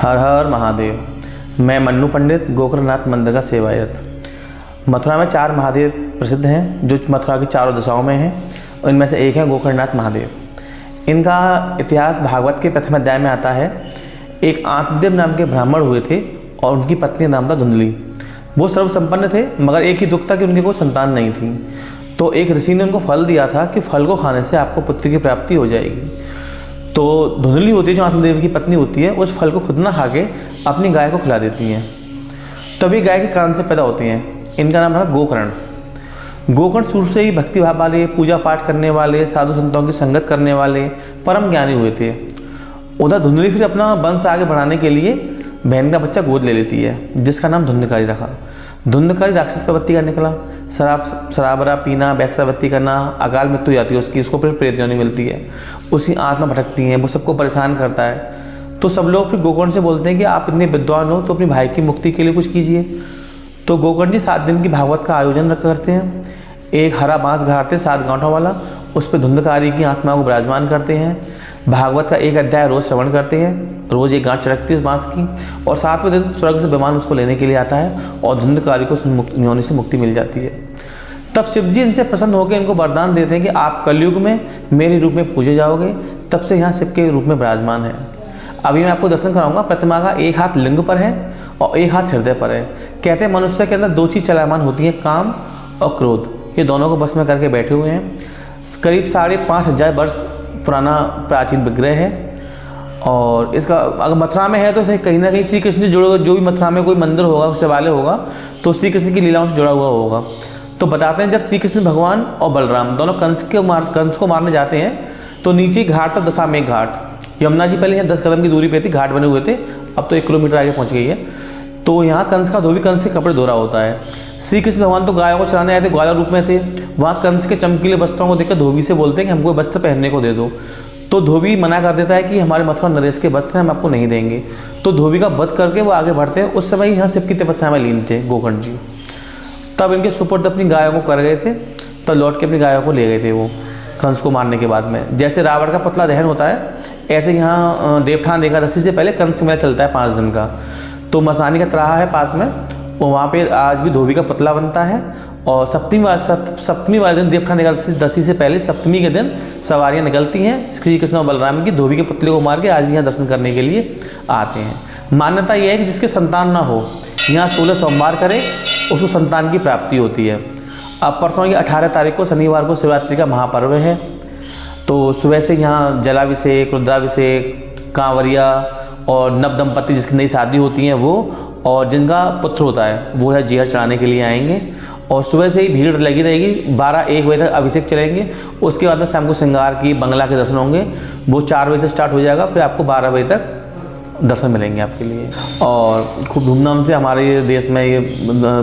हर हर महादेव। मैं मन्नू पंडित, गोकर्णनाथ मंदिर का सेवायत। मथुरा में 4 महादेव प्रसिद्ध हैं जो मथुरा की चारों दिशाओं में हैं। इनमें से एक है गोकर्णनाथ महादेव। इनका इतिहास भागवत के प्रथम अध्याय में आता है। एक आंतदेव नाम के ब्राह्मण हुए थे और उनकी पत्नी नाम था धुंधली। वो सर्वसंपन्न थे, मगर एक ही दुख था कि उनकी कोई संतान नहीं थी। तो एक ऋषि ने उनको फल दिया था कि फल को खाने से आपको पुत्र की प्राप्ति हो जाएगी। तो धुंधली होती है जो आत्मदेव की पत्नी होती है, उस फल को खुद ना खा के अपनी गाय को खिला देती हैं। तभी गाय के कान से पैदा होती हैं। इनका नाम रहा गोकर्ण। गोकर्ण शुरू से ही भक्ति भाव वाले, पूजा पाठ करने वाले, साधु संतों की संगत करने वाले परम ज्ञानी हुए थे। उधर धुंधली फिर अपना वंश आगे बढ़ाने के लिए बहन का बच्चा गोद ले लेती है, जिसका नाम धुंधकारी रखा। धुंधकारी राक्षस प्रवृत्ति का निकला। शराबरा पीना, वैश्यावृत्ति करना, अकाल मृत्यु जाती है उसकी, उसको फिर प्रेत योनि मिलती है, उसकी आत्मा भटकती है, वो सबको परेशान करता है। तो सब लोग फिर गोकर्ण से बोलते हैं कि आप इतने विद्वान हो तो अपनी भाई की मुक्ति के लिए कुछ कीजिए। तो गोकर्ण जी 7 दिन की भागवत का आयोजन करते हैं। एक हरा बांस गाड़ते 7 गांठों वाला, उस पर धुंधकारी की आत्मा को विराजमान करते हैं। भागवत का एक अध्याय रोज श्रवण करते हैं, रोज एक गांठ चढ़कती है उस बांस की, और 7वें दिन स्वर्ग से विमान उसको लेने के लिए आता है और धुंधकारी को योनि से मुक्ति मिल जाती है। तब शिव जी इनसे प्रसन्न होकर इनको वरदान देते हैं कि आप कलयुग में मेरे रूप में पूजे जाओगे। तब से यहाँ शिव के रूप में विराजमान है। अभी मैं आपको दर्शन कराऊंगा। प्रतिमा का एक हाथ लिंग पर है और एक हाथ हृदय पर है। कहते हैं मनुष्य के अंदर 2 चीज़ चलायमान होती हैं, काम और क्रोध। ये दोनों को बस में करके बैठे हुए हैं। करीब 5,500 वर्ष पुराना प्राचीन विग्रह है। और इसका अगर मथुरा में है तो कहीं ना कहीं श्री कृष्ण से जुड़ा हुआ, जो भी मथुरा में कोई मंदिर होगा, शिवालय होगा, तो श्री कृष्ण की लीलाओं से जुड़ा हुआ होगा। तो बताते हैं जब श्री कृष्ण भगवान और बलराम दोनों कंस को मारने जाते हैं तो नीचे घाट था, दशामेघ घाट। यमुना जी पहले यहाँ 10 कदम की दूरी पे थी, घाट बने हुए थे, अब तो 1 किलोमीटर आगे पहुँच गई है। तो यहाँ कंस का धोबी कंस के कपड़े धो रहा होता है। श्री कृष्ण भगवान तो गायों को चराने आए थे, ग्वाला रूप में थे। वहाँ कंस के चमकीले वस्त्रों को देखकर धोबी से बोलते हैं कि हमको वस्त्र पहनने को दे दो। तो धोबी मना कर देता है कि हमारे मथुरा नरेश के वस्त्र हम आपको नहीं देंगे। तो धोबी का वध करके वो आगे बढ़ते हैं। उस समय यहाँ शिव की तपस्या में लीन थे गोकर्ण जी। तब इनके सुपुर्द अपनी गायों को कर गए थे, तब लौट के अपनी गायों को ले गए थे वो कंस को मारने के बाद में। जैसे रावण का पुतला दहन होता है, ऐसे यहाँ देवठान एकादशी से पहले कंस मेला चलता है 5 दिन का। तो मसानी का त्राहा है पास में, वहाँ पे आज भी धोबी का पुतला बनता है। और सप्तमी वाले दिन देवठान एकादशी से पहले सप्तमी के दिन सवारियाँ निकलती हैं श्री कृष्ण और बलराम की। धोबी के पुतले को मार के आज भी यहाँ दर्शन करने के लिए आते हैं। मान्यता यह है कि जिसके संतान ना हो, यहाँ 16 सोमवार करे, उसको संतान की प्राप्ति होती है। अब परसों की 18 तारीख को शनिवार को शिवरात्रि का महापर्व है। तो सुबह से यहाँ जलाभिषेक, रुद्राभिषेक, कांवरिया और नव दंपति जिसकी नई शादी होती है वो, और जिनका पुत्र होता है वो है जीहर चढ़ाने के लिए आएंगे। और सुबह से ही भीड़ लगी रहेगी। 12-1 बजे तक अभिषेक चलेंगे। उसके बाद में शाम को श्रृंगार की बंगला के दर्शन होंगे। वो 4 बजे से स्टार्ट हो जाएगा, फिर आपको 12 बजे तक दर्शन मिलेंगे आपके लिए। और खूब धूमधाम से हमारे देश में ये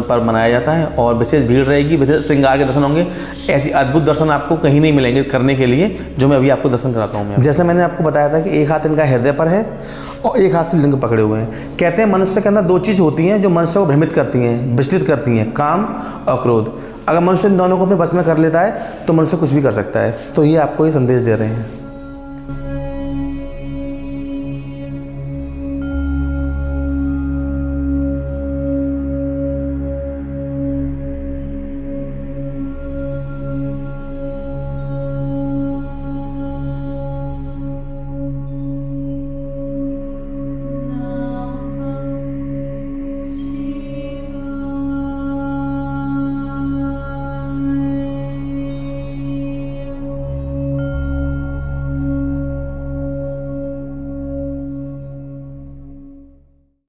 पर्व मनाया जाता है और विशेष भीड़ रहेगी, विशेष श्रृंगार के दर्शन होंगे। ऐसी अद्भुत दर्शन आपको कहीं नहीं मिलेंगे करने के लिए, जो मैं अभी आपको दर्शन कराता हूँ। जैसे मैंने आपको बताया था कि एक हाथ इनका हृदय पर है और एक हाथ से लिंग पकड़े हुए हैं। कहते हैं मनुष्य के अंदर 2 चीज़ होती हैं जो मनुष्य को भ्रमित करती हैं, विचलित करती हैं, काम और क्रोध। अगर मनुष्य इन दोनों को अपने बस में कर लेता है तो मनुष्य कुछ भी कर सकता है। तो ये आपको ये संदेश दे रहे हैं।